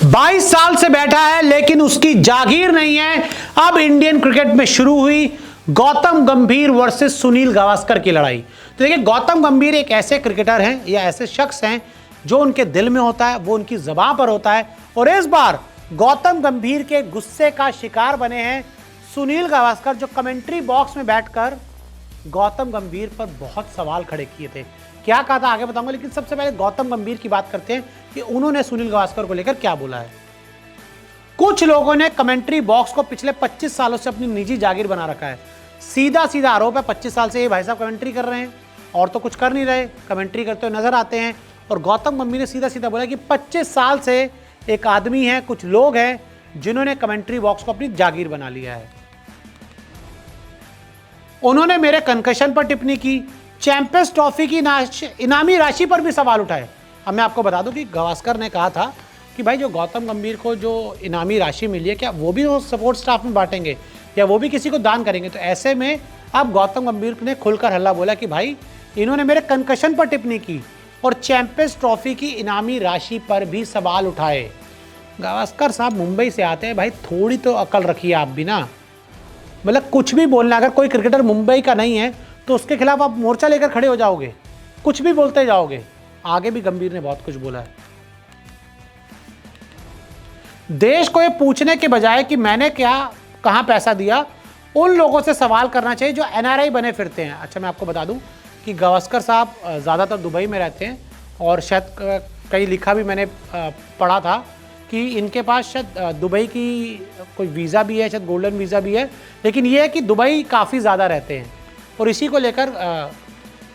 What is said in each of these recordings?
22 साल से बैठा है लेकिन उसकी जागीर नहीं है। अब इंडियन क्रिकेट में शुरू हुई गौतम गंभीर वर्सेस सुनील गावस्कर की लड़ाई। तो देखिए, गौतम गंभीर एक ऐसे क्रिकेटर हैं या ऐसे शख्स हैं जो उनके दिल में होता है, वो उनकी ज़बान पर होता है। और इस बार गौतम गंभीर के गुस्से का शिकार बने हैं सुनील गावस्कर, जो कमेंट्री बॉक्स में बैठकर गौतम गंभीर पर बहुत सवाल खड़े किए थे। क्या कहा था आगे बताऊंगा, लेकिन सबसे पहले गौतम गंभीर की बात करते हैं कि उन्होंने सुनील गावस्कर को लेकर क्या बोला है। कुछ लोगों ने कमेंट्री बॉक्स को पिछले 25 सालों से अपनी निजी जागीर बना रखा है। सीधा सीधा आरोप है, 25 साल से ये भाई साहब कमेंट्री कर रहे हैं और तो कुछ कर नहीं रहे, कमेंट्री करते हुए नजर आते हैं। और गौतम गंभीर ने सीधा सीधा बोला कि 25 साल से एक आदमी है, कुछ लोग हैं जिन्होंने कमेंट्री बॉक्स को अपनी जागीर बना लिया है। उन्होंने मेरे कंकशन पर टिप्पणी की, चैंपियंस ट्रॉफी की इनामी राशि पर भी सवाल उठाए। अब मैं आपको बता दूं कि गावस्कर ने कहा था कि भाई जो गौतम गंभीर को जो इनामी राशि मिली है, क्या वो भी वो सपोर्ट स्टाफ में बांटेंगे या वो भी किसी को दान करेंगे। तो ऐसे में अब गौतम गंभीर ने खुलकर हल्ला बोला कि भाई इन्होंने मेरे कंकशन पर टिप्पणी की और चैंपियंस ट्रॉफी की इनामी राशि पर भी सवाल उठाए। गावस्कर साहब मुंबई से आते हैं भाई, थोड़ी तो अकल रखिए आप भी ना। मतलब कुछ भी बोलना, अगर कोई क्रिकेटर मुंबई का नहीं है तो उसके खिलाफ आप मोर्चा लेकर खड़े हो जाओगे, कुछ भी बोलते जाओगे। आगे भी गंभीर ने बहुत कुछ बोला है। देश को ये पूछने के बजाय कि मैंने क्या कहां पैसा दिया, उन लोगों से सवाल करना चाहिए जो एनआरआई बने फिरते हैं। अच्छा, मैं आपको बता दूं कि गावस्कर साहब ज़्यादातर दुबई में रहते हैं और शायद कहीं लिखा भी मैंने पढ़ा था कि इनके पास शायद दुबई की कोई वीज़ा भी है, शायद गोल्डन वीज़ा भी है। लेकिन ये है कि दुबई काफ़ी ज़्यादा रहते हैं और इसी को लेकर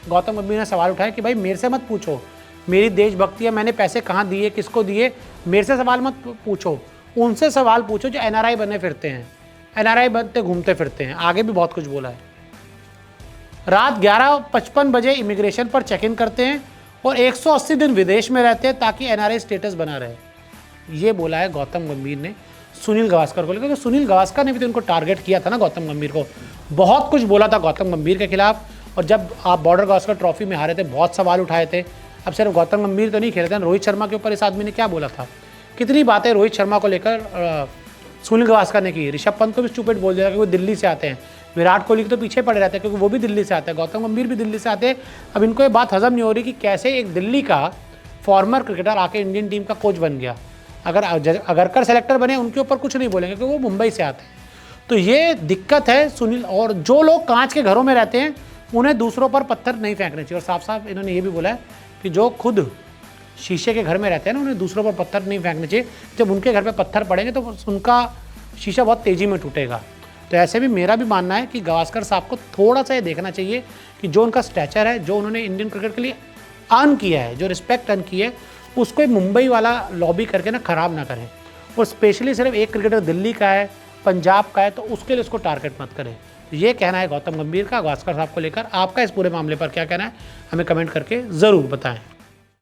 गौतम गंभीर ने सवाल उठाया कि भाई मेरे से मत पूछो, मेरी देशभक्ति है, मैंने पैसे कहाँ दिए, किसको दिए, मेरे से सवाल मत पूछो, उनसे सवाल पूछो जो एनआरआई बने फिरते हैं, एनआरआई बनते घूमते फिरते हैं। आगे भी बहुत कुछ बोला है। रात 11:55 बजे इमिग्रेशन पर चेक इन करते हैं और 180 दिन विदेश में रहते हैं ताकि एनआरआई स्टेटस बना रहे। ये बोला है गौतम गंभीर ने सुनील गावस्कर को लेकर। तो सुनील गावस्कर ने भी तो उनको टारगेट किया था ना, गौतम गंभीर को बहुत कुछ बोला था गौतम गंभीर के खिलाफ। और जब आप बॉर्डर गावस्कर ट्रॉफी में हारे थे, बहुत सवाल उठाए थे। अब सिर्फ गौतम गंभीर तो नहीं खेले थे, रोहित शर्मा के ऊपर इस आदमी ने क्या बोला था, कितनी बातें रोहित शर्मा को लेकर सुनील गावस्कर ने की। ऋषभ पंत को भी स्टूपिड बोल दिया कि वो दिल्ली से आते हैं। विराट कोहली के तो पीछे पड़े रहते हैं क्योंकि वो भी दिल्ली से आते हैं, गौतम गंभीर भी दिल्ली से आते हैं। अब इनको ये बात हजम नहीं हो रही कि कैसे एक दिल्ली का फॉर्मर क्रिकेटर आके इंडियन टीम का कोच बन गया। अगर अगरकर सेलेक्टर बने उनके ऊपर कुछ नहीं बोलेंगे क्योंकि वो मुंबई से आते हैं। तो ये दिक्कत है सुनील। और जो लोग कांच के घरों में रहते हैं उन्हें दूसरों पर पत्थर नहीं फेंकने चाहिए। और साफ साफ इन्होंने ये भी बोला है कि जो खुद शीशे के घर में रहते हैं ना, उन्हें दूसरों पर पत्थर नहीं फेंकने चाहिए। जब उनके घर पे पत्थर पड़ेंगे तो उनका शीशा बहुत तेज़ी में टूटेगा। तो ऐसे भी मेरा भी मानना है कि गावस्कर साहब को थोड़ा सा ये देखना चाहिए कि जो उनका स्टैचर है, जो उन्होंने इंडियन क्रिकेट के लिए अर्न किया है, जो रिस्पेक्ट अर्न की है, उसको मुंबई वाला लॉबी करके ना ख़राब ना करें। और स्पेशली सिर्फ एक क्रिकेटर दिल्ली का है, पंजाब का है, तो उसके लिए उसको टारगेट मत करें। ये कहना है गौतम गंभीर का गावस्कर साहब को लेकर। आपका इस पूरे मामले पर क्या कहना है, हमें कमेंट करके ज़रूर बताएं।